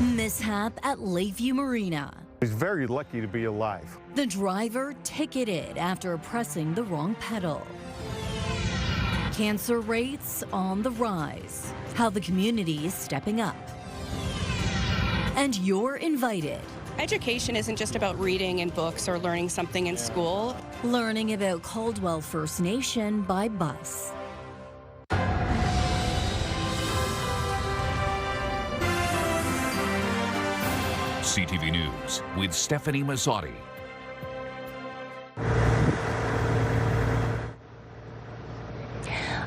Mishap at Lakeview Marina. He's very lucky to be alive. The driver ticketed after pressing the wrong pedal. Cancer rates on the rise. How the community is stepping up. And you're invited. Education isn't just about reading in books or learning something in school. Learning about Caldwell First Nation by bus. CTV News with Stefanie Masotti.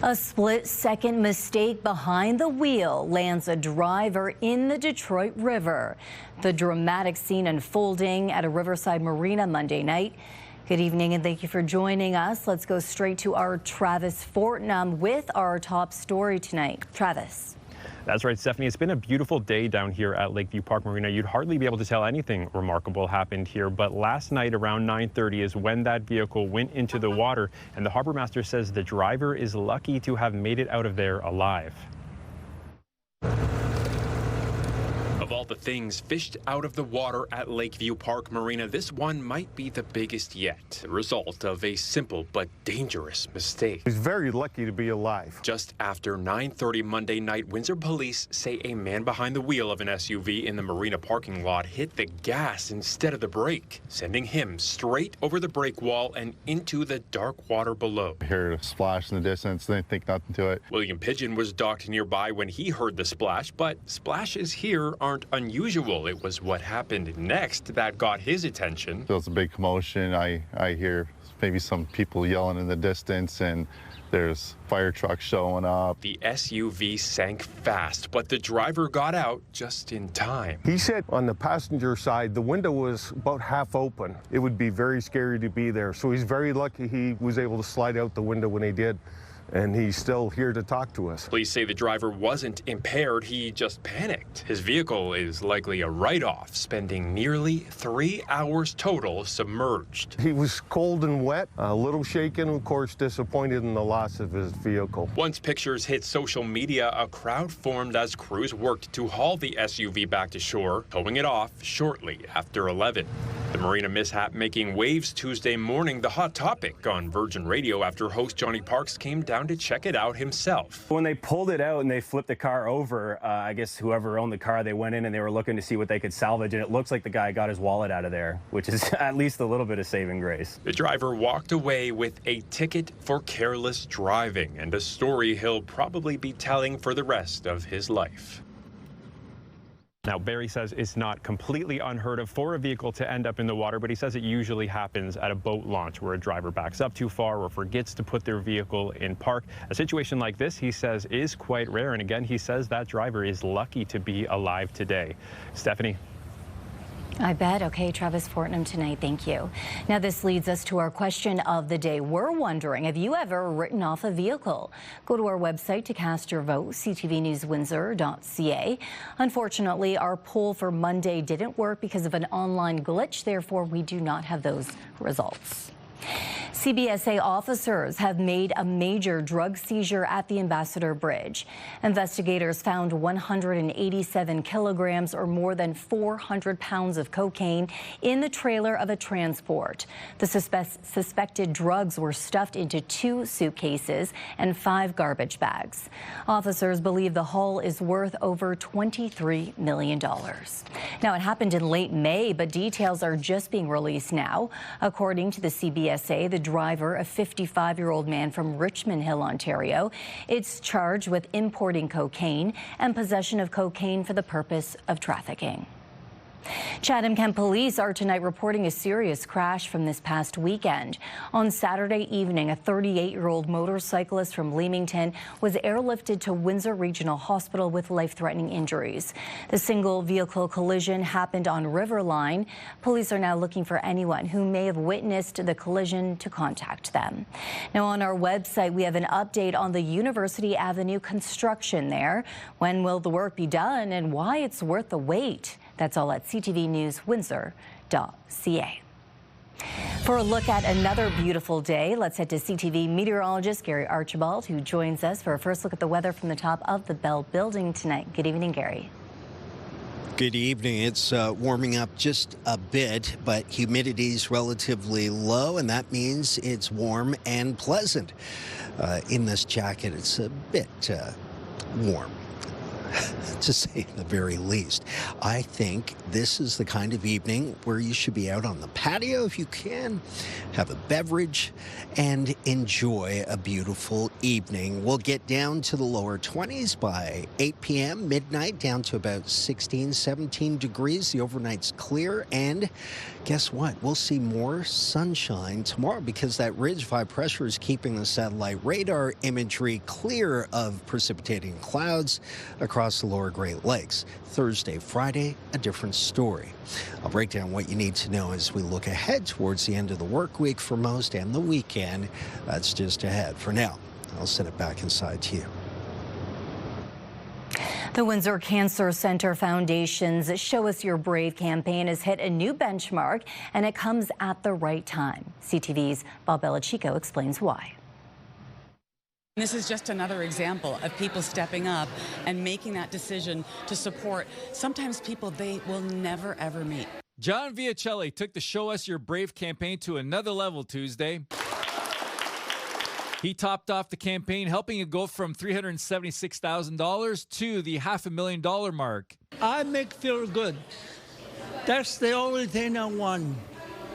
A split-second mistake behind the wheel lands a driver in the Detroit River. The dramatic scene unfolding at a riverside marina Monday night. Good evening and thank you for joining us. Let's go straight to our Travis Fortnum with our top story tonight. Travis. That's right, Stephanie. It's been a beautiful day down here at Lakeview Park Marina. You'd hardly be able to tell anything remarkable happened here, but last night around 9:30 is when that vehicle went into the water, and the harbor master says the driver is lucky to have made it out of there alive. Of all the things fished out of the water at Lakeview Park Marina, this one might be the biggest yet. The result of a simple but dangerous mistake. He's very lucky to be alive. Just after 9:30 Monday night, Windsor police say a man behind the wheel of an SUV in the marina parking lot hit the gas instead of the brake, sending him straight over the brake wall and into the dark water below. I heard a splash in the distance, didn't think nothing to it. William Pigeon was docked nearby when he heard the splash, but splashes here aren't unusual. It was what happened next that got his attention. There was a big commotion. I hear maybe some people yelling in the distance, and there's fire trucks showing up. The SUV sank fast, but the driver got out just in time. He said on the passenger side, the window was about half open. It would be very scary to be there. So he's very lucky he was able to slide out the window when he did. And he's still here to talk to us. Police say the driver wasn't impaired, he just panicked. His vehicle is likely a write-off, spending nearly 3 hours total submerged. He was cold and wet, a little shaken, of course disappointed in the loss of his vehicle. Once pictures hit social media, a crowd formed as crews worked to haul the SUV back to shore, towing it off shortly after 11. The marina mishap making waves Tuesday morning, the hot topic on Virgin Radio after host Johnny Parks came down to check it out himself. When they pulled it out and they flipped the car over, I guess whoever owned the car, they went in and they were looking to see what they could salvage, and it looks like the guy got his wallet out of there, which is at least a little bit of saving grace. The driver walked away with a ticket for careless driving and a story he'll probably be telling for the rest of his life. Now, Barry says it's not completely unheard of for a vehicle to end up in the water, but he says it usually happens at a boat launch where a driver backs up too far or forgets to put their vehicle in park. A situation like this, he says, is quite rare. And again, he says that driver is lucky to be alive today. Stephanie. I bet. Okay, Travis Fortnum tonight. Thank you. Now, this leads us to our question of the day. We're wondering, have you ever written off a vehicle? Go to our website to cast your vote, ctvnewswindsor.ca. Unfortunately, our poll for Monday didn't work because of an online glitch. Therefore, we do not have those results. CBSA officers have made a major drug seizure at the Ambassador Bridge. Investigators found 187 kilograms or more than 400 pounds of cocaine in the trailer of a transport. The suspected drugs were stuffed into 2 suitcases and 5 garbage bags. Officers believe the haul is worth over $23 million. Now, it happened in late May, but details are just being released now. According to the CBSA, the driver, a 55-year-old man from Richmond Hill, Ontario, is charged with importing cocaine and possession of cocaine for the purpose of trafficking. Chatham-Kent police are tonight reporting a serious crash from this past weekend. On Saturday evening, a 38-year-old motorcyclist from Leamington was airlifted to Windsor Regional Hospital with life-threatening injuries. The single-vehicle collision happened on Riverline. Police are now looking for anyone who may have witnessed the collision to contact them. Now, on our website, we have an update on the University Avenue construction there. When will the work be done and why it's worth the wait? That's all at ctvnewswindsor.ca. For a look at another beautiful day, let's head to CTV meteorologist Gary Archibald, who joins us for a first look at the weather from the top of the Bell Building tonight. Good evening, Gary. Good evening. It's warming up just a bit, but humidity's relatively low, and that means it's warm and pleasant. In this jacket, it's a bit warm, to say the very least. I think this is the kind of evening where you should be out on the patio if you can, have a beverage, and enjoy a beautiful evening. We'll get down to the lower 20s by 8 p.m., midnight, down to about 16, 17 degrees. The overnight's clear, and guess what? We'll see more sunshine tomorrow because that ridge of high pressure is keeping the satellite radar imagery clear of precipitating clouds across the lower Great Lakes. Thursday, Friday, a different story. I'll break down what you need to know as we look ahead towards the end of the work week for most and the weekend. That's just ahead. For now, I'll send it back inside to you. The Windsor Cancer Center Foundation's Show Us Your Brave campaign has hit a new benchmark, and it comes at the right time. CTV's Bob Belichico explains why. This is just another example of people stepping up and making that decision to support sometimes people they will never, ever meet. John Viacelli took the Show Us Your Brave campaign to another level Tuesday. He topped off the campaign, helping it go from $376,000 to the $500,000 mark. I make feel good. That's the only thing I want,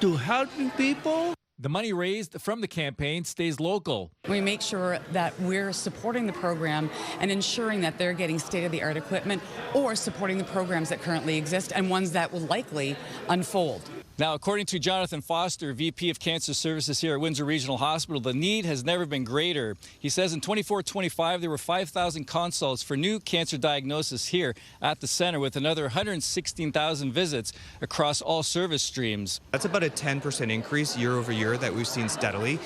to helping people. The money raised from the campaign stays local. We make sure that we're supporting the program and ensuring that they're getting state-of-the-art equipment or supporting the programs that currently exist and ones that will likely unfold. Now, according to Jonathan Foster, VP of Cancer Services here at Windsor Regional Hospital, the need has never been greater. He says in 24-25, there were 5,000 consults for new cancer diagnosis here at the center, with another 116,000 visits across all service streams. That's about a 10% increase year over year that we've seen steadily.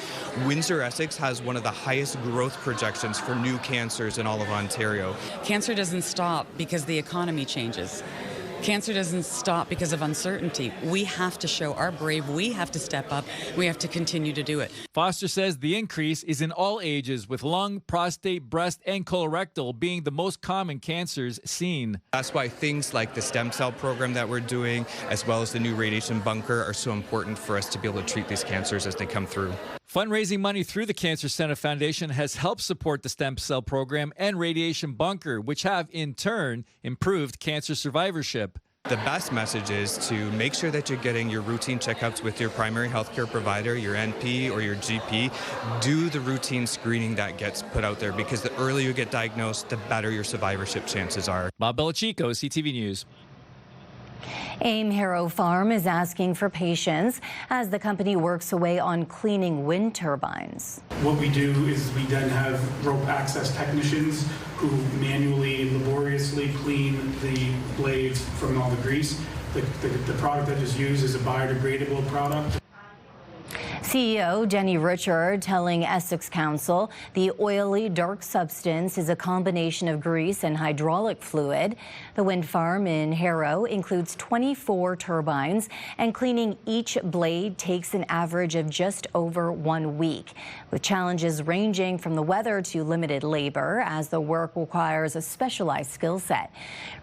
Windsor-Essex has one of the highest growth projections for new cancers in all of Ontario. Cancer doesn't stop because the economy changes. Cancer doesn't stop because of uncertainty. We have to show our brave. We have to step up. We have to continue to do it. Foster says the increase is in all ages, with lung, prostate, breast, and colorectal being the most common cancers seen. That's why things like the stem cell program that we're doing, as well as the new radiation bunker, are so important for us to be able to treat these cancers as they come through. Fundraising money through the Cancer Center Foundation has helped support the stem cell program and radiation bunker, which have, in turn, improved cancer survivorship. The best message is to make sure that you're getting your routine checkups with your primary healthcare provider, your NP or your GP. Do the routine screening that gets put out there, because the earlier you get diagnosed, the better your survivorship chances are. Bob Belichico, CTV News. AIM Harrow Farm is asking for patience as the company works away on cleaning wind turbines. What we do is we then have rope access technicians who manually, laboriously clean the blades from all the grease. The product that is used is a biodegradable product. CEO Jenny Richard telling Essex Council the oily, dark substance is a combination of grease and hydraulic fluid. The wind farm in Harrow includes 24 turbines, and cleaning each blade takes an average of just over 1 week, with challenges ranging from the weather to limited labor, as the work requires a specialized skill set.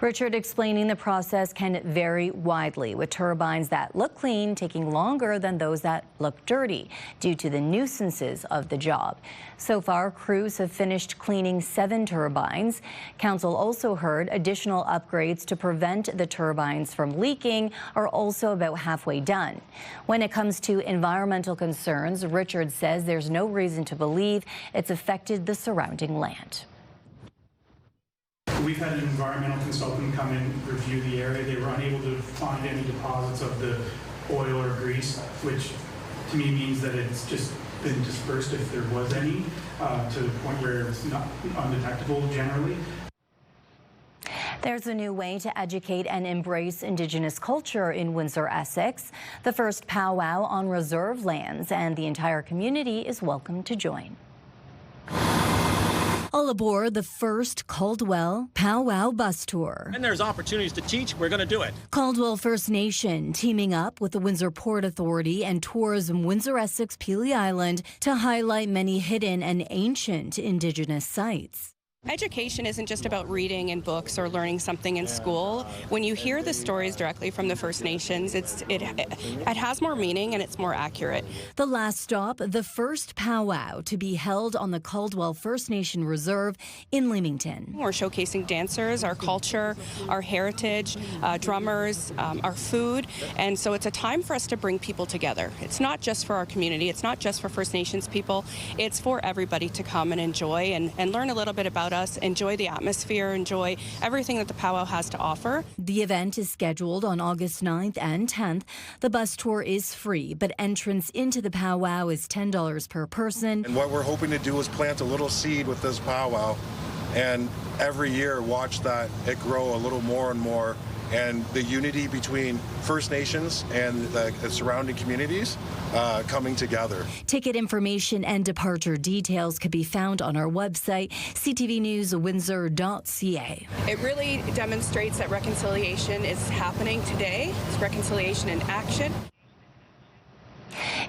Richard explaining the process can vary widely, with turbines that look clean taking longer than those that look dirty due to the nuisances of the job. So far, crews have finished cleaning 7 turbines. Council also heard additional upgrades to prevent the turbines from leaking are also about halfway done. When it comes to environmental concerns, Richard says there's no reason to believe it's affected the surrounding land. We've had an environmental consultant come in, review the area. They were unable to find any deposits of the oil or grease, which to me means that it's just been dispersed, if there was any, to the point where it's not undetectable generally. There's a new way to educate and embrace Indigenous culture in Windsor, Essex. The first powwow on reserve lands, and the entire community is welcome to join. All aboard the first Caldwell Powwow bus tour. And there's opportunities to teach, we're going to do it. Caldwell First Nation teaming up with the Windsor Port Authority and Tourism Windsor Essex Pelee Island to highlight many hidden and ancient Indigenous sites. Education isn't just about reading in books or learning something in school. When you hear the stories directly from the First Nations, it has more meaning and it's more accurate. The last stop, the first powwow to be held on the Caldwell First Nation Reserve in Leamington. We're showcasing dancers, our culture, our heritage, drummers, our food, and so it's a time for us to bring people together. It's not just for our community, it's not just for First Nations people, it's for everybody to come and enjoy and learn a little bit about us, enjoy the atmosphere, enjoy everything that the powwow has to offer. The event is scheduled on August 9th and 10th. The bus tour is free, but entrance into the powwow is $10 per person. And what we're hoping to do is plant a little seed with this powwow, and every year watch that it grow a little more and more, and the unity between First Nations and the surrounding communities coming together. Ticket information and departure details can be found on our website, ctvnewswindsor.ca. It really demonstrates that reconciliation is happening today. It's reconciliation in action.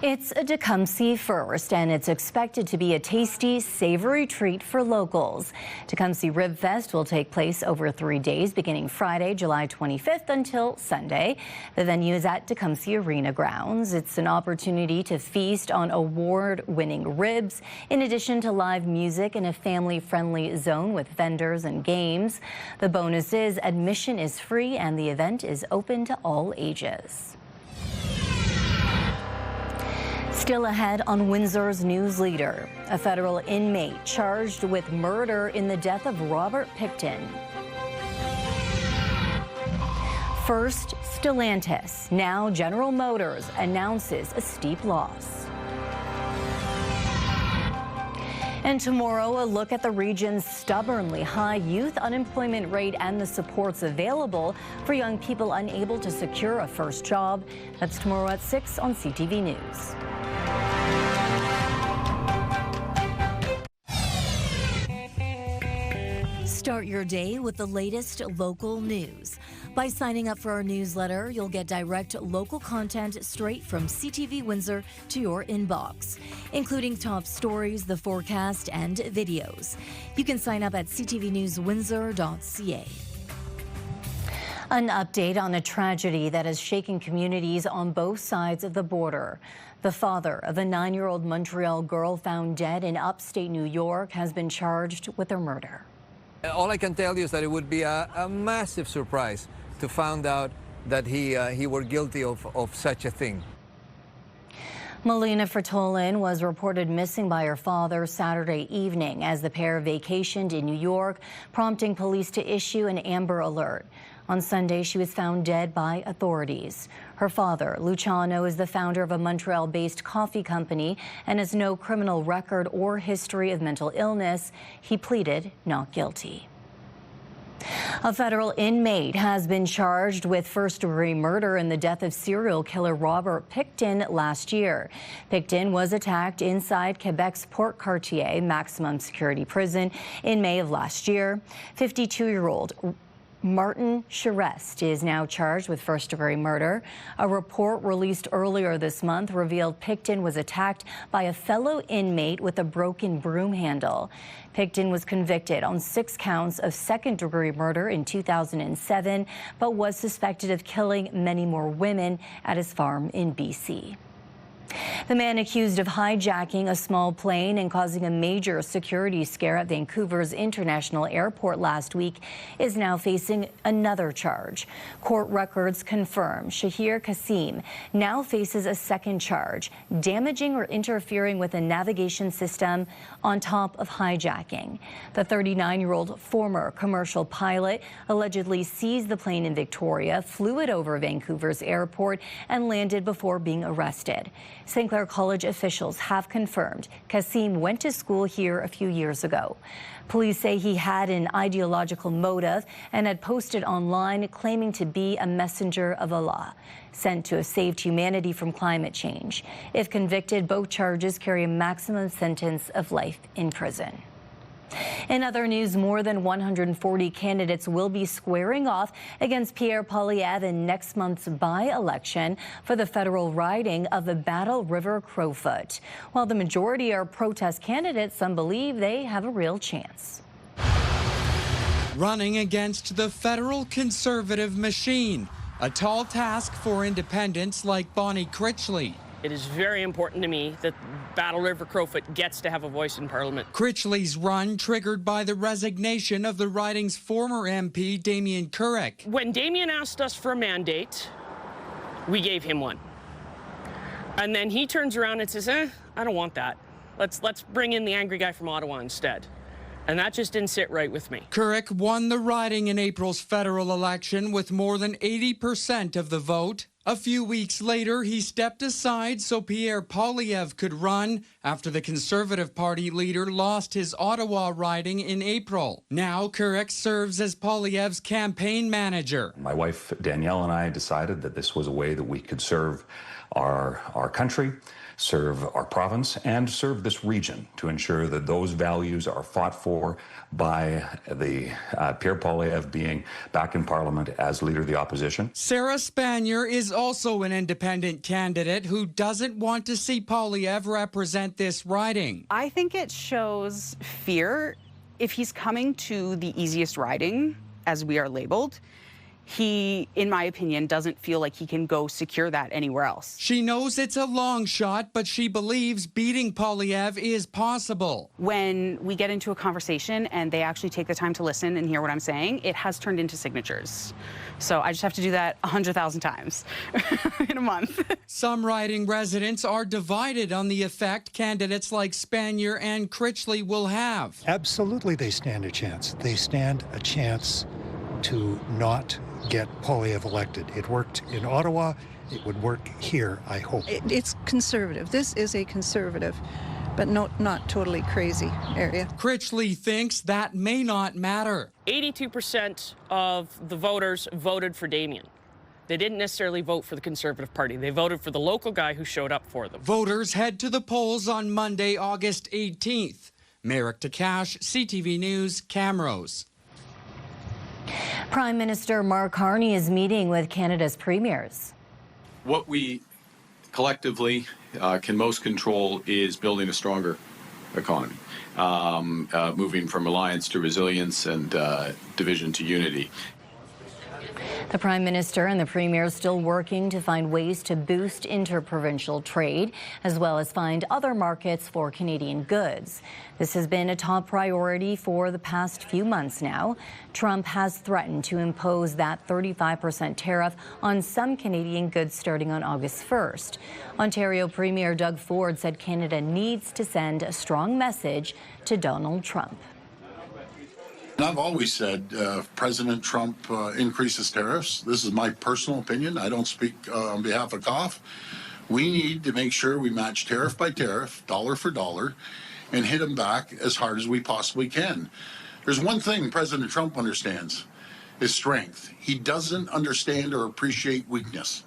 It's a Tecumseh first, and it's expected to be a tasty, savory treat for locals. Tecumseh Rib Fest will take place over 3 days, beginning Friday, July 25th until Sunday. The venue is at Tecumseh Arena grounds. It's an opportunity to feast on award-winning ribs, in addition to live music in a family-friendly zone with vendors and games. The bonus is admission is free, and the event is open to all ages. Still ahead on Windsor's News Leader, a federal inmate charged with murder in the death of Robert Pickton. First, Stellantis. Now General Motors announces a steep loss. And tomorrow, a look at the region's stubbornly high youth unemployment rate and the supports available for young people unable to secure a first job. That's tomorrow at 6 on CTV News. Start your day with the latest local news. By signing up for our newsletter, you'll get direct local content straight from CTV Windsor to your inbox, including top stories, the forecast, and videos. You can sign up at ctvnewswindsor.ca. An update on a tragedy that is shaking communities on both sides of the border. The father of a 9-year-old Montreal girl found dead in upstate New York has been charged with her murder. All I can tell you is that it would be a massive surprise to find out that he were guilty of such a thing. Melina Fertolin was reported missing by her father Saturday evening as the pair vacationed in New York, prompting police to issue an Amber Alert. On Sunday, she was found dead by authorities. Her father, Luciano, is the founder of a Montreal-based coffee company and has no criminal record or history of mental illness. He pleaded not guilty. A federal inmate has been charged with first-degree murder in the death of serial killer Robert Pickton last year. Pickton was attacked inside Quebec's Port Cartier maximum security prison in May of last year. 52-year-old Martin Charest is now charged with first-degree murder. A report released earlier this month revealed Pickton was attacked by a fellow inmate with a broken broom handle. Pickton was convicted on 6 counts of second-degree murder in 2007, but was suspected of killing many more women at his farm in BC. The man accused of hijacking a small plane and causing a major security scare at Vancouver's International Airport last week is now facing another charge. Court records confirm Shahir Kasim now faces a second charge, damaging or interfering with a navigation system on top of hijacking. The 39-year-old former commercial pilot allegedly seized the plane in Victoria, flew it over Vancouver's airport, and landed before being arrested. St. Clair College officials have confirmed Kasim went to school here a few years ago. Police say he had an ideological motive and had posted online claiming to be a messenger of Allah, sent to have saved humanity from climate change. If convicted, both charges carry a maximum sentence of life in prison. In other news, more than 140 candidates will be squaring off against Pierre Poilievre in next month's by-election for the federal riding of the Battle River Crowfoot. While the majority are protest candidates, some believe they have a real chance. running against the federal conservative machine, a tall task for independents like Bonnie Critchley. It is very important to me that Battle River Crowfoot gets to have a voice in Parliament. Critchley's run triggered by the resignation of the riding's former MP, Damien Currick. When Damien asked us for a mandate, we gave him one. And then he turns around and says, I don't want that. Let's bring in the angry guy from Ottawa instead. And that just didn't sit right with me. Currick won the riding in April's federal election with more than 80% of the vote. A few weeks later, he stepped aside so Pierre Poilievre could run after the Conservative Party leader lost his Ottawa riding in April. Now, Currick serves as Poilievre's campaign manager. My wife, Danielle, and I decided that this was a way that we could serve our country, serve our province, and serve this region to ensure that those values are fought for by the Pierre Poilievre being back in Parliament as Leader of the Opposition. Sarah Spanier is also an independent candidate who doesn't want to see Poilievre represent this riding. I think it shows fear. If he's coming to the easiest riding, as we are labeled, he, in my opinion, doesn't feel like he can go secure that anywhere else. She knows it's a long shot, but she believes beating Poilievre is possible. When we get into a conversation and they actually take the time to listen and hear what I'm saying, it has turned into signatures. So I just have to do that 100,000 times in a month. Some riding residents are divided on the effect candidates like Spanier and Critchley will have. Absolutely, they stand a chance. They stand a chance to not get Poilievre elected. It worked in Ottawa. It would work here, I hope. It's conservative. This is a conservative, but not totally crazy area. Critchley thinks that may not matter. 82% of the voters voted for Damien. They didn't necessarily vote for the Conservative Party. They voted for the local guy who showed up for them. Voters head to the polls on Monday, August 18th. Merrick Takash, CTV News, Camrose. Prime Minister Mark Carney is meeting with Canada's premiers. What we collectively can most control is building a stronger economy, moving from alliance to resilience and division to unity. The Prime Minister and the Premier are still working to find ways to boost interprovincial trade, as well as find other markets for Canadian goods. This has been a top priority for the past few months now. Trump has threatened to impose that 35% tariff on some Canadian goods starting on August 1st. Ontario Premier Doug Ford said Canada needs to send a strong message to Donald Trump. I've always said President Trump increases tariffs. This is my personal opinion. I don't speak on behalf of COF. We need to make sure we match tariff by tariff, dollar for dollar, and hit them back as hard as we possibly can. There's one thing President Trump understands, is strength. He doesn't understand or appreciate weakness.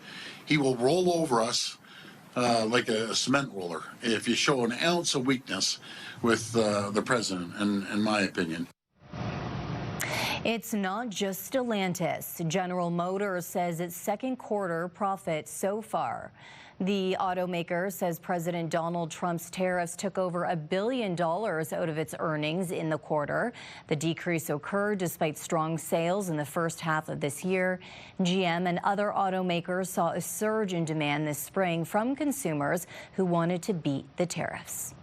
He will roll over us like a cement roller if you show an ounce of weakness with the president, in my opinion. It's not just Stellantis. General Motors says its second quarter profit so far. The automaker says President Donald Trump's tariffs took over $1 billion out of its earnings in the quarter. The decrease occurred despite strong sales in the first half of this year. GM and other automakers saw a surge in demand this spring from consumers who wanted to beat the tariffs.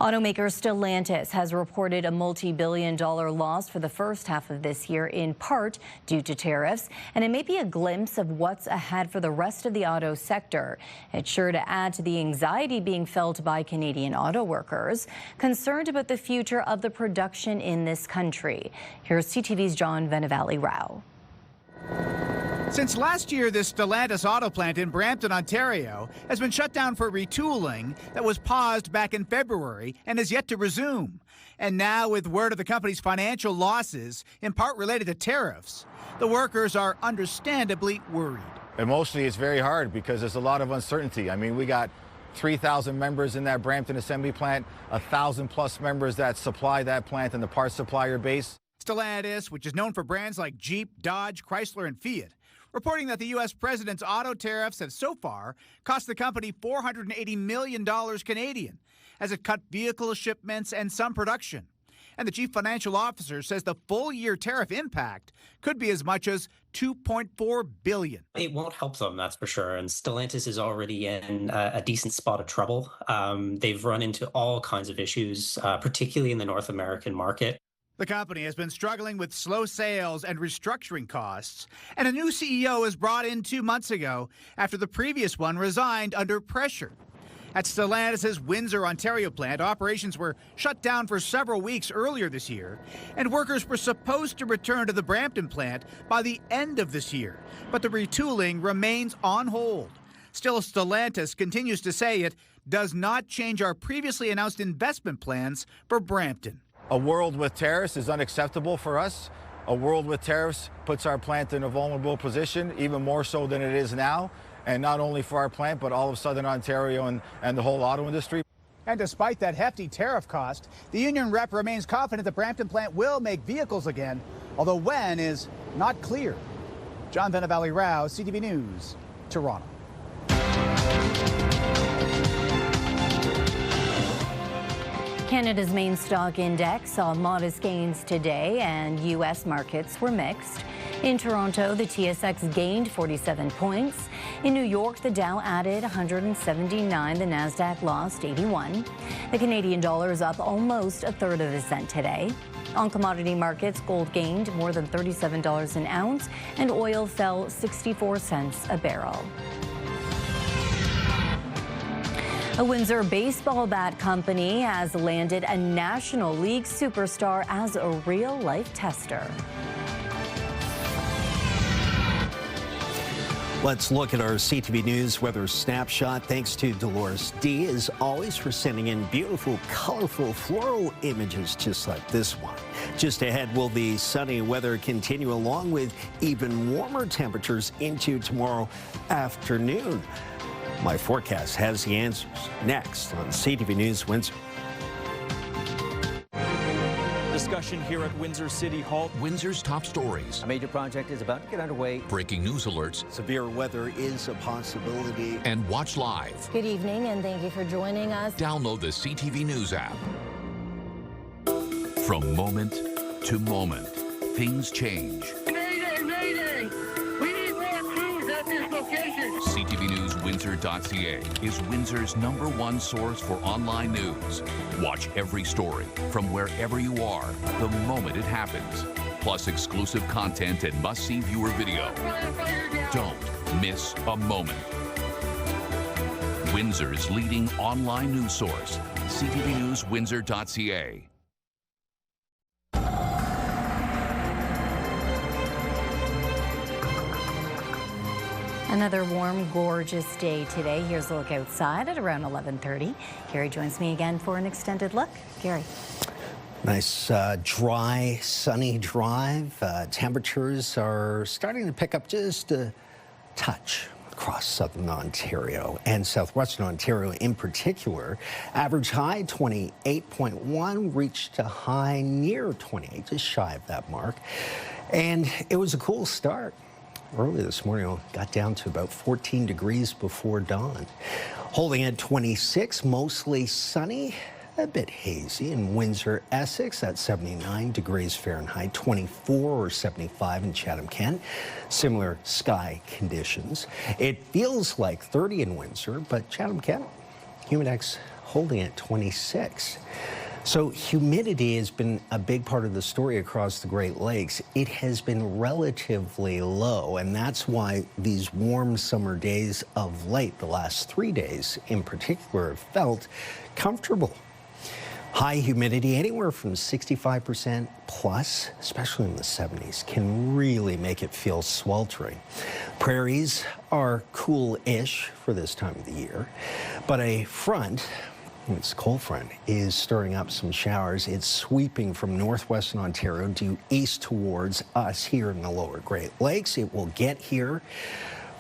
Automaker Stellantis has reported a multi-billion-dollar loss for the first half of this year, in part due to tariffs, and it may be a glimpse of what's ahead for the rest of the auto sector. It's sure to add to the anxiety being felt by Canadian auto workers, concerned about the future of the production in this country. Here's CTV's John Venevali-Rao. Since last year, this Stellantis auto plant in Brampton, Ontario, has been shut down for retooling that was paused back in February and is yet to resume. And now, with word of the company's financial losses, in part related to tariffs, the workers are understandably worried. Emotionally, it's very hard because there's a lot of uncertainty. I mean, we got 3,000 members in that Brampton assembly plant, 1,000 plus members that supply that plant and the parts supplier base. Stellantis, which is known for brands like Jeep, Dodge, Chrysler, and Fiat, reporting that the U.S. president's auto tariffs have so far cost the company $480 million Canadian as it cut vehicle shipments and some production. And the chief financial officer says the full-year tariff impact could be as much as $2.4 billion. It won't help them, that's for sure. And Stellantis is already in a decent spot of trouble. They've run into all kinds of issues, particularly in the North American market. The company has been struggling with slow sales and restructuring costs, and a new CEO was brought in 2 months ago after the previous one resigned under pressure. At Stellantis' Windsor, Ontario plant, operations were shut down for several weeks earlier this year, and workers were supposed to return to the Brampton plant by the end of this year, but the retooling remains on hold. Still, Stellantis continues to say it does not change our previously announced investment plans for Brampton. A world with tariffs is unacceptable for us. A world with tariffs puts our plant in a vulnerable position, even more so than it is now. And not only for our plant, but all of Southern Ontario and the whole auto industry. And despite that hefty tariff cost, the union rep remains confident the Brampton plant will make vehicles again, although when is not clear. John Venevalley-Rao, CTV News, Toronto. Canada's main stock index saw modest gains today, and U.S. markets were mixed. In Toronto, the TSX gained 47 points. In New York, the Dow added 179. The Nasdaq lost 81. The Canadian dollar is up almost a third of a cent today. On commodity markets, gold gained more than $37 an ounce, and oil fell 64 cents a barrel. A Windsor baseball bat company has landed a National League superstar as a real-life tester. Let's look at our CTV News weather snapshot. Thanks to Dolores D, as always, for sending in beautiful, colorful floral images just like this one. Just ahead, will the sunny weather continue along with even warmer temperatures into tomorrow afternoon? My forecast has the answers next on CTV News Windsor. Discussion here at Windsor City Hall. Windsor's top stories. A major project is about to get underway. Breaking news alerts. Severe weather is a possibility. And watch live. Good evening, and thank you for joining us. Download the CTV News app. From moment to moment, things change. Mayday, mayday! We need more crews at this location. CTVNewsWindsor.ca is Windsor's #1 source for online news. Watch every story from wherever you are the moment it happens. Plus exclusive content and must-see viewer video. Don't miss a moment. Windsor's leading online news source, CTVNewsWindsor.ca. Another warm, gorgeous day today. Here's a look outside at around 11:30. Gary joins me again for an extended look. Gary. Nice, dry, sunny drive. Temperatures are starting to pick up just a touch across southern Ontario and southwestern Ontario in particular. Average high 28.1, reached a high near 28, just shy of that mark. And it was a cool start. Early this morning, got down to about 14 degrees before dawn. Holding at 26, mostly sunny, a bit hazy in Windsor, Essex at 79 degrees Fahrenheit, 24 or 75 in Chatham-Kent. Similar sky conditions. It feels like 30 in Windsor, but Chatham-Kent, humidex holding at 26. So humidity has been a big part of the story across the Great Lakes. It has been relatively low, and that's why these warm summer days of late, the last 3 days in particular, have felt comfortable. High humidity, anywhere from 65% plus, especially in the 70s, can really make it feel sweltering. Prairies are cool-ish for this time of the year, but a front, this cold front, is stirring up some showers. It's sweeping from northwestern Ontario due east towards us here in the lower Great Lakes. It will get here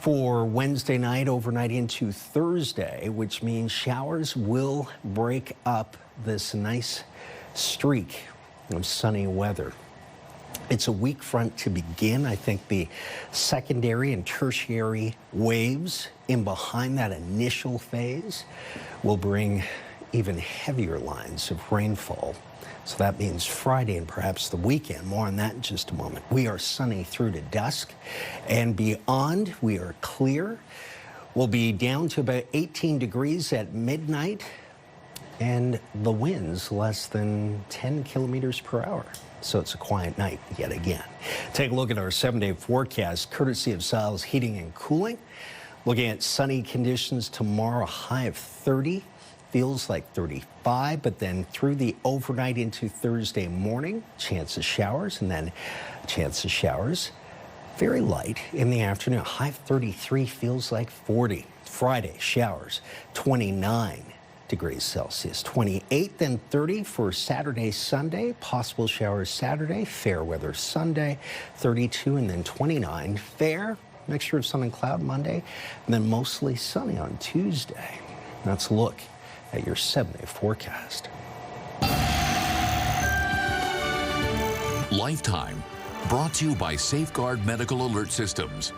for Wednesday night, overnight into Thursday, which means showers will break up this nice streak of sunny weather. It's a weak front to begin. I think the secondary and tertiary waves in behind that initial phase will bring even heavier lines of rainfall So that means Friday and perhaps the weekend. More on that in just a moment. We are sunny through to dusk, and beyond we are clear. We'll be down to about 18 degrees at midnight, and the winds less than 10 kilometers per hour. So it's a quiet night yet again. Take a look at our 7-day forecast, courtesy of Siles Heating and Cooling. Looking at sunny conditions tomorrow, a high of 30. Feels like 35, but then through the overnight into Thursday morning, chance of showers, and then chance of showers very light in the afternoon. High of 33, feels like 40. Friday, showers, 29 degrees Celsius. 28, then 30 for Saturday, Sunday. Possible showers Saturday, fair weather Sunday, 32, and then 29. Fair, mixture of sun and cloud Monday, and then mostly sunny on Tuesday. That's a look at your 7-day forecast. Lifetime, brought to you by Safeguard Medical Alert Systems.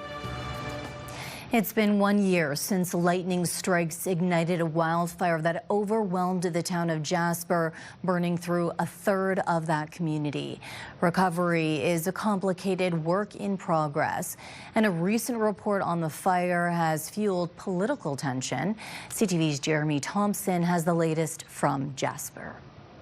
It's been 1 year since lightning strikes ignited a wildfire that overwhelmed the town of Jasper, burning through a third of that community. Recovery is a complicated work in progress, and a recent report on the fire has fueled political tension. CTV's Jeremy Thompson has the latest from Jasper.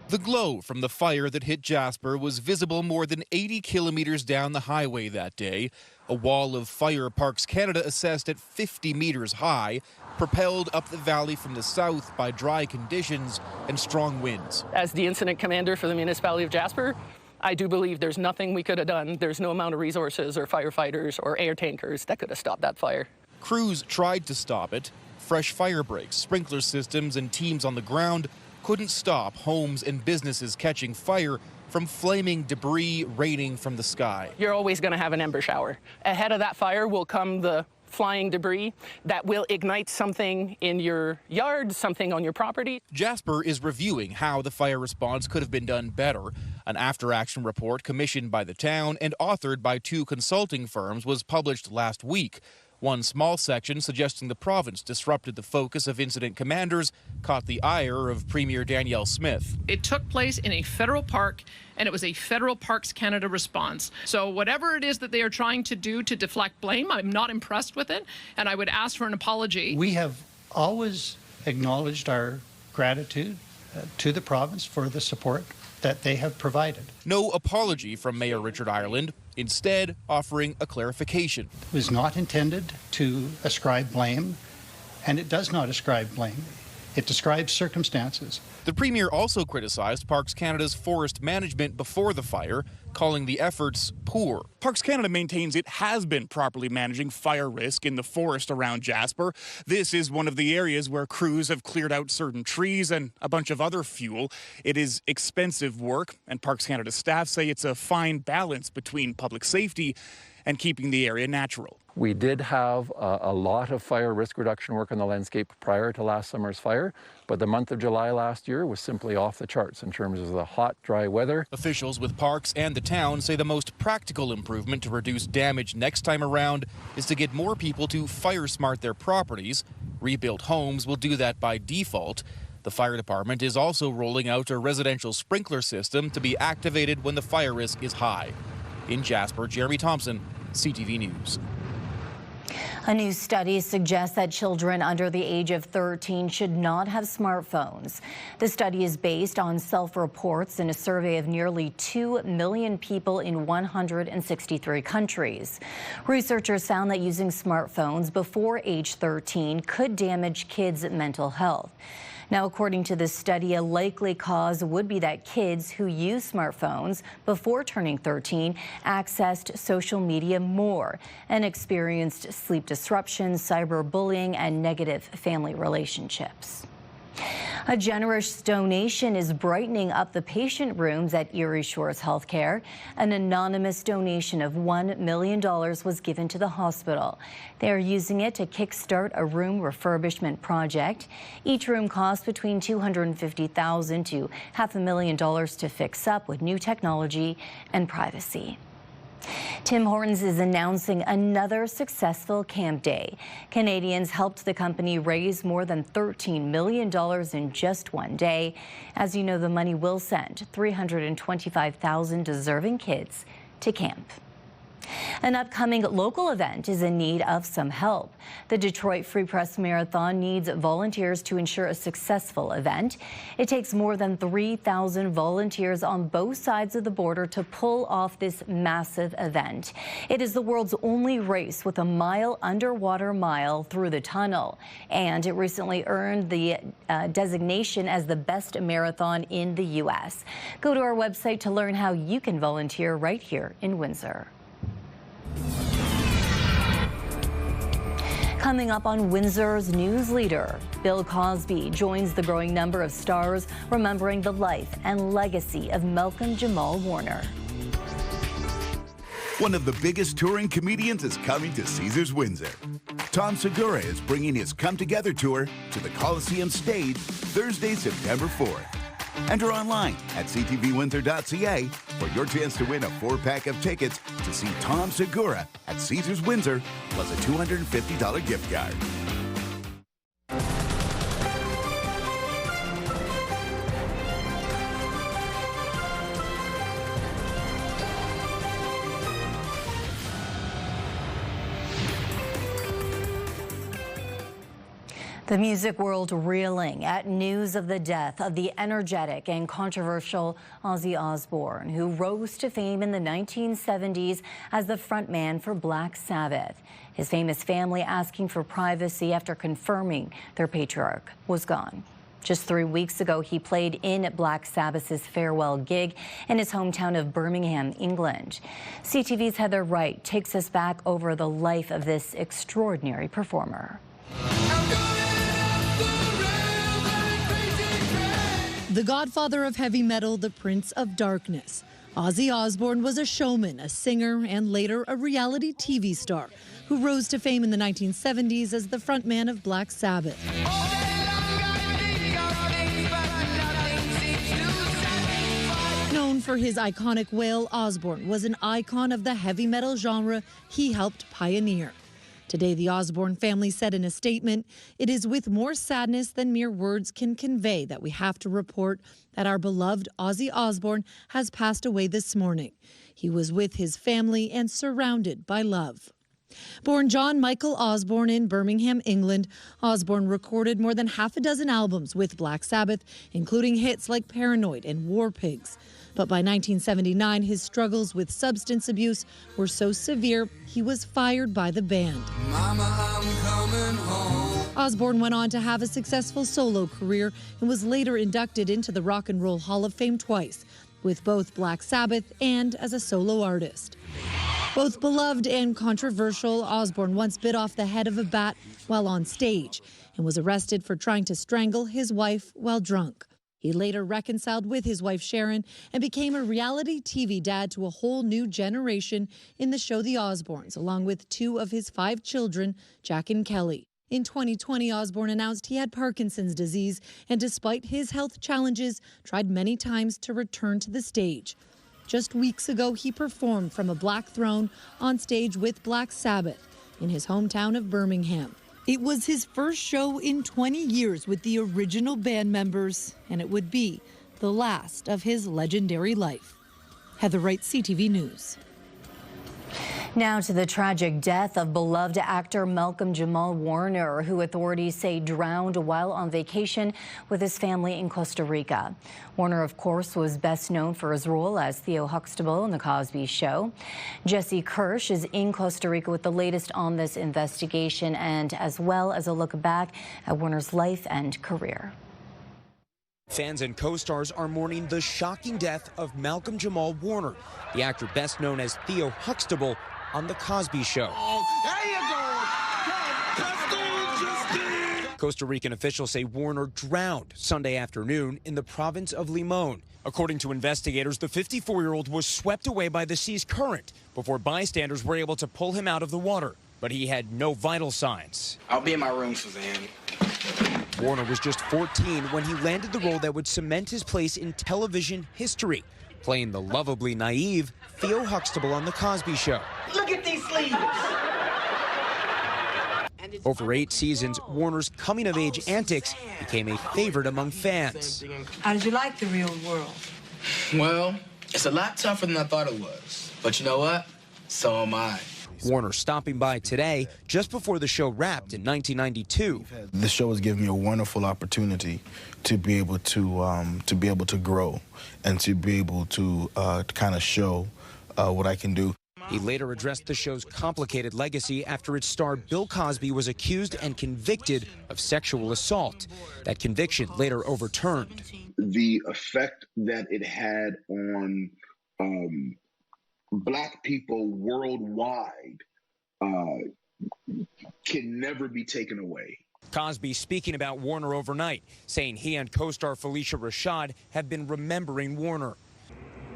The glow from the fire that hit Jasper was visible more than 80 kilometers down the highway that day. A wall of fire Parks Canada assessed at 50 meters high, propelled up the valley from the south by dry conditions and strong winds. As the incident commander for the municipality of Jasper, I do believe there's nothing we could have done. There's no amount of resources or firefighters or air tankers that could have stopped that fire. Crews tried to stop it. Fresh fire breaks, sprinkler systems, and teams on the ground couldn't stop homes and businesses catching fire from flaming debris raining from the sky. You're always going to have an ember shower. Ahead of that fire will come the flying debris that will ignite something in your yard, something on your property. Jasper is reviewing how the fire response could have been done better. An after-action report commissioned by the town and authored by 2 consulting firms was published last week. One small section suggesting the province disrupted the focus of incident commanders caught the ire of Premier Danielle Smith. It took place in a federal park, and it was a federal Parks Canada response. So whatever it is that they are trying to do to deflect blame, I'm not impressed with it, and I would ask for an apology. We have always acknowledged our gratitude to the province for the support that they have provided. No apology from Mayor Richard Ireland, instead offering a clarification. It was not intended to ascribe blame, and it does not ascribe blame. It describes circumstances. The Premier also criticized Parks Canada's forest management before the fire, calling the efforts poor. Parks Canada maintains it has been properly managing fire risk in the forest around Jasper. This is one of the areas where crews have cleared out certain trees and a bunch of other fuel. It is expensive work, and Parks Canada staff say it's a fine balance between public safety and keeping the area natural. We did have a lot of fire risk reduction work on the landscape prior to last summer's fire, but the month of July last year was simply off the charts in terms of the hot, dry weather. Officials with parks and the town say the most practical improvement to reduce damage next time around is to get more people to fire smart their properties. Rebuilt homes will do that by default. The fire department is also rolling out a residential sprinkler system to be activated when the fire risk is high. In Jasper, Jeremy Thompson, CTV News. A new study suggests that children under the age of 13 should not have smartphones. The study is based on self-reports in a survey of nearly 2 million people in 163 countries. Researchers found that using smartphones before age 13 could damage kids' mental health. Now, according to this study, a likely cause would be that kids who use smartphones before turning 13 accessed social media more and experienced sleep disruptions, cyberbullying, and negative family relationships. A generous donation is brightening up the patient rooms at Erie Shores Healthcare. An anonymous donation of $1 million was given to the hospital. They are using it to kickstart a room refurbishment project. Each room costs between $250,000 to $500,000 to fix up with new technology and privacy. Tim Hortons is announcing another successful camp day. Canadians helped the company raise more than $13 million in just one day. As you know, the money will send 325,000 deserving kids to camp. An upcoming local event is in need of some help. The Detroit Free Press Marathon needs volunteers to ensure a successful event. It takes more than 3,000 volunteers on both sides of the border to pull off this massive event. It is the world's only race with a mile underwater mile through the tunnel, and it recently earned the designation as the best marathon in the U.S. Go to our website to learn how you can volunteer right here in Windsor. Coming up on Windsor's News Leader, Bill Cosby joins the growing number of stars remembering the life and legacy of Malcolm Jamal Warner. One of the biggest touring comedians is coming to Caesars Windsor. Tom Segura is bringing his Come Together tour to the Coliseum stage Thursday, September 4th. Enter online at ctvwindsor.ca for your chance to win a 4-pack of tickets to see Tom Segura at Caesars Windsor, plus a $250 gift card. The music world reeling at news of the death of the energetic and controversial Ozzy Osbourne, who rose to fame in the 1970s as the frontman for Black Sabbath. His famous family asking for privacy after confirming their patriarch was gone. Just 3 weeks ago, he played in Black Sabbath's farewell gig in his hometown of Birmingham, England. CTV's Heather Wright takes us back over the life of this extraordinary performer. The godfather of heavy metal, the Prince of Darkness. Ozzy Osbourne was a showman, a singer, and later a reality TV star who rose to fame in the 1970s as the frontman of Black Sabbath. Known for his iconic wail, Osbourne was an icon of the heavy metal genre he helped pioneer. Today, the Osbourne family said in a statement, "It is with more sadness than mere words can convey that we have to report that our beloved Ozzy Osbourne has passed away this morning. He was with his family and surrounded by love." Born John Michael Osbourne in Birmingham, England, Osbourne recorded more than half a dozen albums with Black Sabbath, including hits like Paranoid and War Pigs. But by 1979, his struggles with substance abuse were so severe, he was fired by the band. Mama, I'm coming home. Osbourne went on to have a successful solo career and was later inducted into the Rock and Roll Hall of Fame twice, with both Black Sabbath and as a solo artist. Both beloved and controversial, Osbourne once bit off the head of a bat while on stage and was arrested for trying to strangle his wife while drunk. He later reconciled with his wife Sharon and became a reality TV dad to a whole new generation in the show The Osbournes, along with 2 of his 5 children, Jack and Kelly. In 2020, Osbourne announced he had Parkinson's disease and, despite his health challenges, tried many times to return to the stage. Just weeks ago, he performed from a black throne on stage with Black Sabbath in his hometown of Birmingham. It was his first show in 20 years with the original band members, and it would be the last of his legendary life. Heather Wright, CTV News. Now to the tragic death of beloved actor Malcolm Jamal Warner, who authorities say drowned while on vacation with his family in Costa Rica. Warner, of course, was best known for his role as Theo Huxtable in The Cosby Show. Jesse Kirsch is in Costa Rica with the latest on this investigation, and as well as a look back at Warner's life and career. Fans and co-stars are mourning the shocking death of Malcolm Jamal Warner, the actor best known as Theo Huxtable on The Cosby Show. Costa Rican officials say Warner drowned Sunday afternoon in the province of Limon. According to investigators, the 54-year-old was swept away by the sea's current before bystanders were able to pull him out of the water. But he had no vital signs. I'll be in my room, Suzanne. Warner was just 14 when he landed the role that would cement his place in television history. playing the lovably naive Theo Huxtable on The Cosby Show. Look at these sleeves. Over 8 seasons, Warner's coming-of-age antics became a favorite among fans. How did you like the real world? Well, it's a lot tougher than I thought it was. But you know what? So am I. Warner stopping by today, just before the show wrapped in 1992. The show has given me a wonderful opportunity to be able to grow and to be able to kind of show what I can do. He later addressed the show's complicated legacy after its star Bill Cosby was accused and convicted of sexual assault. That conviction later overturned. The effect that it had on Black people worldwide can never be taken away. Cosby speaking about Warner overnight, saying he and co-star Felicia Rashad have been remembering Warner.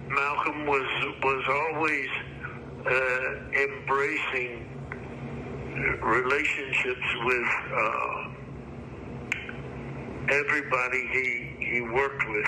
Malcolm was always embracing relationships with everybody he worked with.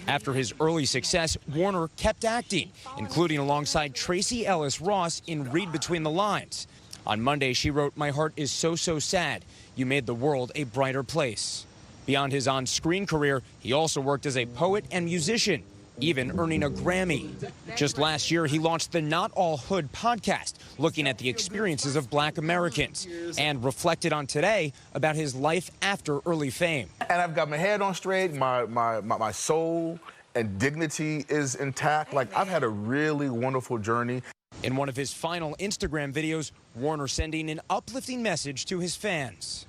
After his early success, Warner kept acting, including alongside Tracy Ellis Ross in Read Between the Lines. On Monday, she wrote, "My heart is so, so sad. You made the world a brighter place." Beyond his on-screen career, he also worked as a poet and musician, even earning a Grammy. Just last year, he launched the Not All Hood podcast, looking at the experiences of Black Americans, and reflected on today about his life after early fame. And I've got my head on straight, my soul and dignity is intact. Like, I've had a really wonderful journey. In one of his final Instagram videos, Warner sending an uplifting message to his fans.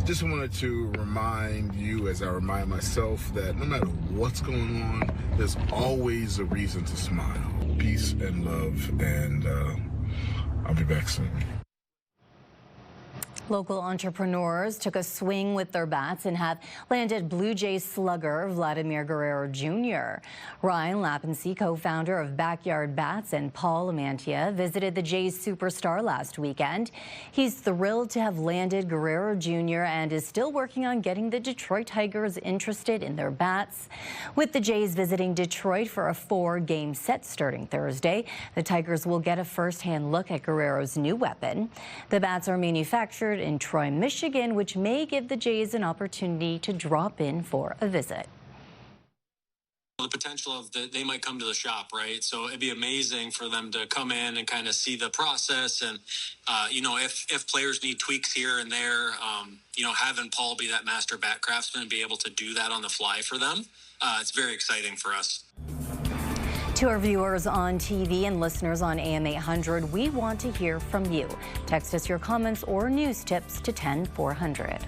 Just wanted to remind you, as I remind myself, that no matter what's going on, there's always a reason to smile. Peace and love, and I'll be back soon. Local entrepreneurs took a swing with their bats and have landed Blue Jays slugger Vladimir Guerrero Jr. Ryan Lapensee, co-founder of Backyard Bats, and Paul Amantia visited the Jays superstar last weekend. He's thrilled to have landed Guerrero Jr. and is still working on getting the Detroit Tigers interested in their bats. With the Jays visiting Detroit for a 4-game set starting Thursday, the Tigers will get a first-hand look at Guerrero's new weapon. The bats are manufactured in Troy, Michigan, which may give the Jays an opportunity to drop in for a visit. The potential of they might come to the shop, right? So it'd be amazing for them to come in and kind of see the process, and if players need tweaks here and there, having Paul be that master bat craftsman and be able to do that on the fly for them, it's very exciting for us. To our viewers on TV and listeners on AM 800, we want to hear from you. Text us your comments or news tips to 10400.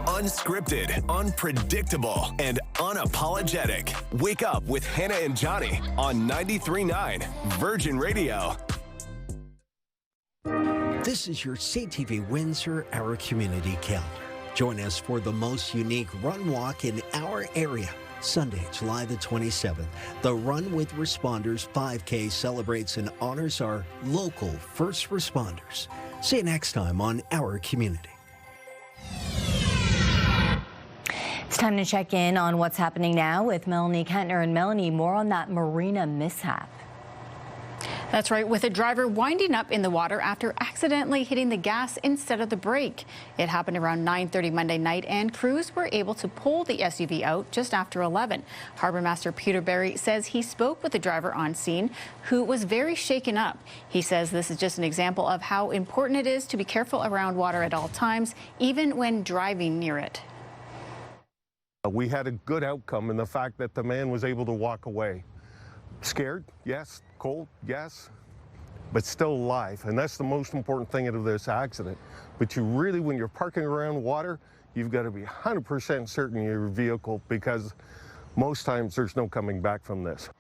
Unscripted, unpredictable, and unapologetic. Wake up with Hannah and Johnny on 93.9 Virgin Radio. This is your CTV Windsor Our Community Calendar. Join us for the most unique run walk in our area. Sunday, July the 27th, the Run with Responders 5K celebrates and honors our local first responders. See you next time on Our Community. It's time to check in on what's happening now with Melanie Kentner. And Melanie, more on that marina mishap. That's right, with a driver winding up in the water after accidentally hitting the gas instead of the brake. It happened around 9:30 Monday night, and crews were able to pull the SUV out just after 11. Harbor Master Peter Berry says he spoke with the driver on scene, who was very shaken up. He says this is just an example of how important it is to be careful around water at all times, even when driving near it. We had a good outcome in the fact that the man was able to walk away. Scared, yes. Cold, yes, but still alive, and that's the most important thing out of this accident. But you really, when you're parking around water, you've got to be 100% certain of your vehicle, because most times there's no coming back from this.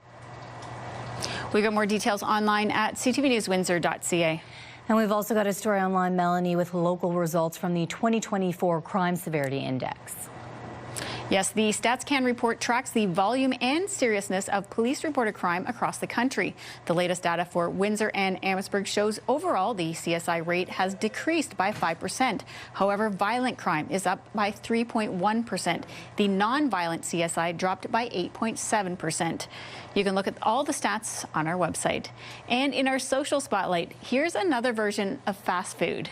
We've got more details online at ctvnewswindsor.ca. And we've also got a story online, Melanie, with local results from the 2024 Crime Severity Index. Yes, the StatsCan report tracks the volume and seriousness of police-reported crime across the country. The latest data for Windsor and Amherstburg shows overall the CSI rate has decreased by 5%. However, violent crime is up by 3.1%. The non-violent CSI dropped by 8.7%. You can look at all the stats on our website. And in our social spotlight, here's another version of fast food.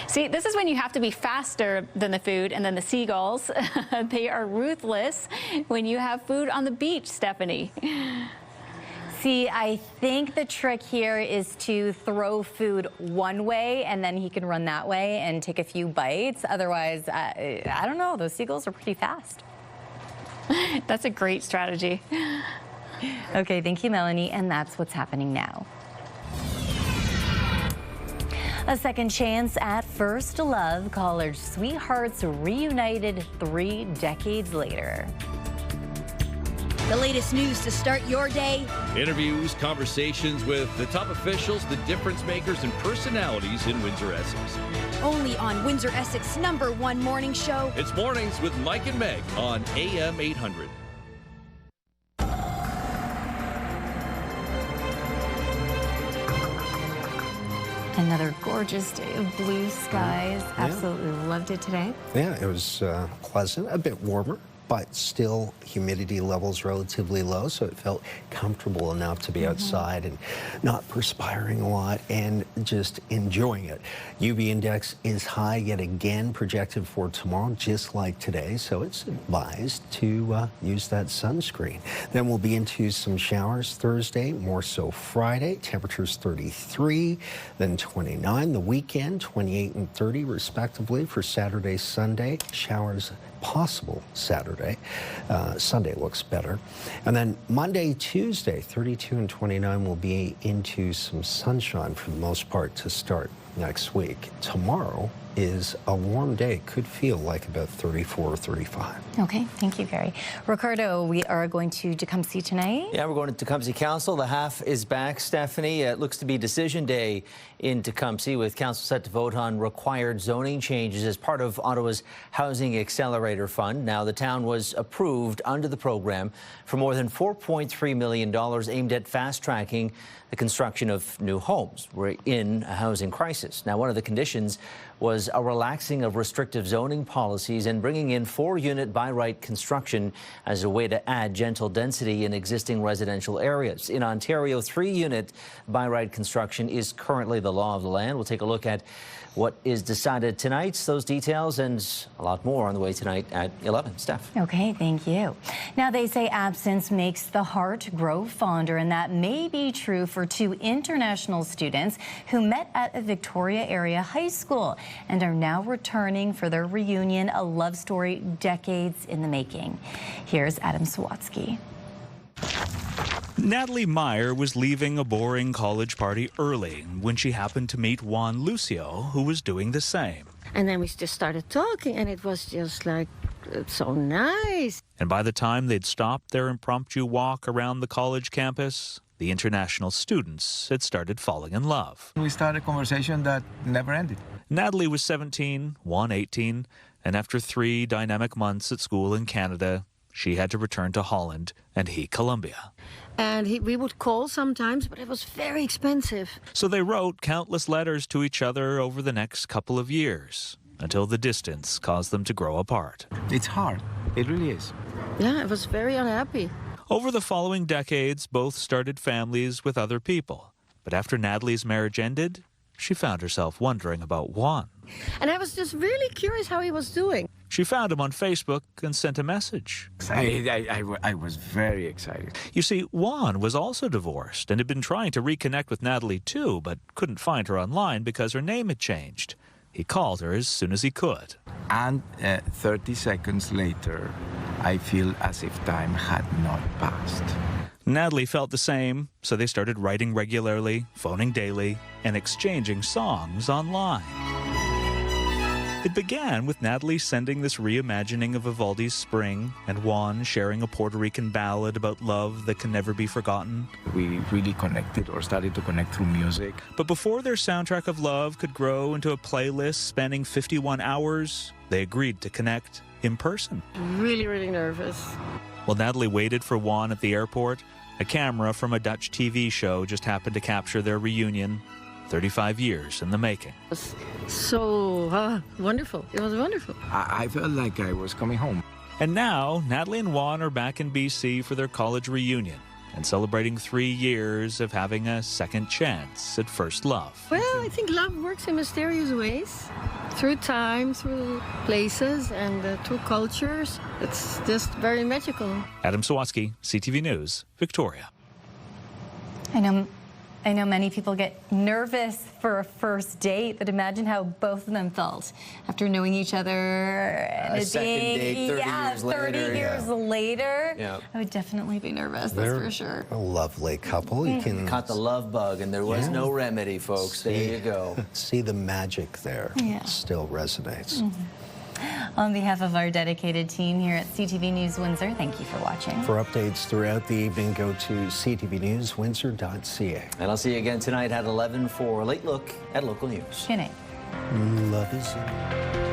See, this is when you have to be faster than the food and then the seagulls. They are ruthless when you have food on the beach, Stefanie. See, I think the trick here is to throw food one way and then he can run that way and take a few bites. Otherwise, I don't know, those seagulls are pretty fast. That's a great strategy. Okay, thank you, Melanie, and that's what's happening now. A second chance at first love. College sweethearts reunited 3 decades later. The latest news to start your day. Interviews, conversations with the top officials, the difference makers, and personalities in Windsor, Essex. Only on Windsor, Essex #1 morning show. It's Mornings with Mike and Meg on AM 800. Another gorgeous day of blue skies. Absolutely loved it today. Yeah, it was pleasant, a bit warmer, but still humidity levels relatively low, so it felt comfortable enough to be outside and not perspiring a lot and just enjoying it. UV index is high yet again, projected for tomorrow, just like today, so it's advised to use that sunscreen. Then we'll be into some showers Thursday, more so Friday. Temperatures 33, then 29. The weekend, 28 and 30 respectively for Saturday, Sunday. Showers possible Saturday. Sunday looks better. And then Monday, Tuesday, 32 and 29 will be into some sunshine for the most part to start next week. Tomorrow is a warm day. Could feel like about 34 or 35. Okay, thank you, Gary. Ricardo, we are going to Tecumseh tonight. Yeah, we're going to Tecumseh Council. The half is back, Stefanie. It looks to be decision day in Tecumseh, with council set to vote on required zoning changes as part of Ottawa's Housing Accelerator Fund. Now, the town was approved under the program for more than $4.3 million aimed at fast-tracking the construction of new homes. We're in a housing crisis. Now, one of the conditions was a relaxing of restrictive zoning policies and bringing in 4-unit by right construction as a way to add gentle density in existing residential areas. In Ontario, 3-unit by right construction is currently the law of the land. We'll take a look at what is decided tonight, those details and a lot more on the way tonight at 11. Steph. Okay, thank you. Now, they say absence makes the heart grow fonder, and that may be true for 2 international students who met at a Victoria area high school and are now returning for their reunion, a love story decades in the making. Here's Adam Sawatsky. Natalie Meyer was leaving a boring college party early when she happened to meet Juan Lucio, who was doing the same. And then we just started talking, and it was just like so nice. And by the time they'd stopped their impromptu walk around the college campus, the international students had started falling in love. We started a conversation that never ended. Natalie was 17, Juan 18, and after 3 dynamic months at school in Canada, she had to return to Holland and he Colombia. And we would call sometimes, but it was very expensive. So they wrote countless letters to each other over the next couple of years until the distance caused them to grow apart. It's hard. It really is. Yeah, I was very unhappy. Over the following decades, both started families with other people. But after Natalie's marriage ended, she found herself wondering about Juan. And I was just really curious how he was doing. She found him on Facebook and sent a message. I was very excited. You see, Juan was also divorced and had been trying to reconnect with Natalie too, but couldn't find her online because her name had changed. He called her as soon as he could. And 30 seconds later, I feel as if time had not passed. Natalie felt the same, so they started writing regularly, phoning daily, and exchanging songs online. It began with Natalie sending this reimagining of Vivaldi's Spring and Juan sharing a Puerto Rican ballad about love that can never be forgotten. We really connected or started to connect through music. But before their soundtrack of love could grow into a playlist spanning 51 hours, they agreed to connect in person. Really, really nervous. While Natalie waited for Juan at the airport, a camera from a Dutch TV show just happened to capture their reunion, 35 years in the making. It was so wonderful. It was wonderful. I felt like I was coming home. And now, Natalie and Juan are back in BC for their college reunion and celebrating 3 years of having a second chance at first love. Well, I think love works in mysterious ways. Through time, through places, and through cultures. It's just very magical. Adam Sawatsky, CTV News, Victoria. I know many people get nervous for a first date, but imagine how both of them felt after knowing each other. And A second date 30 years 30 later. years later. Yeah. I would definitely be nervous, They're that's for sure. a lovely couple. You can Caught the love bug, and there was no remedy, folks. There you go. see the magic there. Yeah. It still resonates. On behalf of our dedicated team here at CTV News Windsor, thank you for watching. For updates throughout the evening, go to ctvnewswindsor.ca. And I'll see you again tonight at 11 for a late look at local news. Good night. Love is in